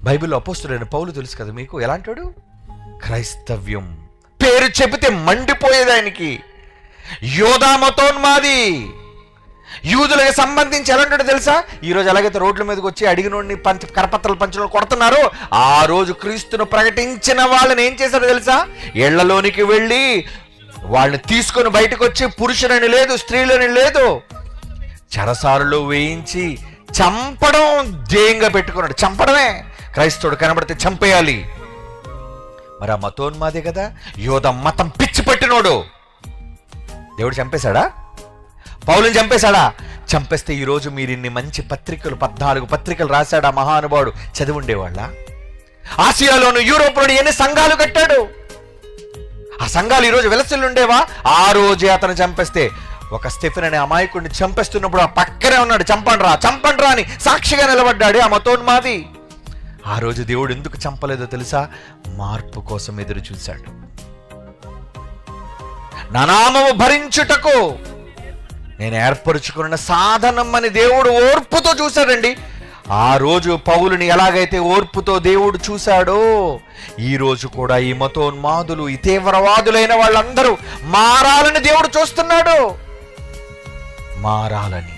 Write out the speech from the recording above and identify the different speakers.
Speaker 1: బైబిల్లో అపోస్తులైన పౌలు తెలుసు కదా మీకు, ఎలాంటాడు? క్రైస్తవ్యం పేరు చెబితే మండిపోయేది ఆయనకి. యోధా మతోన్మాది, యూదులకు సంబంధించి ఎలాంటాడో తెలుసా? ఈరోజు ఎలాగైతే రోడ్ల మీదకి వచ్చి అడిగినోడిని కరపత్రాలు పంచలో కొడుతున్నారో, ఆ రోజు క్రీస్తును ప్రకటించిన వాళ్ళని ఏం చేశారో తెలుసా? ఇళ్లలోనికి వెళ్ళి వాళ్ళని తీసుకొని బయటకు వచ్చి, పురుషులని లేదు, స్త్రీలని లేదు, చెరసాలలో వేయించి చంపడం ధ్యేయంగా పెట్టుకున్నాడు. చంపడమే, క్రైస్తవుడు కనబడితే చంపేయాలి. మరి ఆ మతోన్మాదే కదా, యోధ మతం పిచ్చి పట్టినోడు. దేవుడు చంపేశాడా? పౌలుని చంపేశాడా? చంపేస్తే ఈరోజు మీరు ఇన్ని మంచి పత్రికలు, 14 పత్రికలు రాశాడు ఆ మహానుభావుడు, చదివి ఉండేవాళ్ళ? ఆసియాలోను యూరోప్లోను ఎన్ని సంఘాలు కట్టాడు. ఆ సంఘాలు ఈరోజు వెలసిల్లు ఉండేవా? ఆ రోజే అతను చంపేస్తే, ఒక స్టెఫెన్ అనే అమాయకుడిని చంపేస్తున్నప్పుడు ఆ పక్కనే ఉన్నాడు, చంపండ్రా అని సాక్షిగా నిలబడ్డాడు ఆ మతోన్మాది. ఆ రోజు దేవుడు ఎందుకు చంపలేదో తెలుసా? మార్పు కోసం ఎదురు చూశాడు. నా నామము భరించుటకు నేను ఏర్పరుచుకున్న సాధనం అని దేవుడు ఓర్పుతో చూశాడండి. ఆ రోజు పౌలుని ఎలాగైతే ఓర్పుతో దేవుడు చూశాడో, ఈ రోజు కూడా ఈ మతోన్మాదులు, ఈ తీవ్రవాదులైన వాళ్ళందరూ మారాలని దేవుడు చూస్తున్నాడు. మారాలని.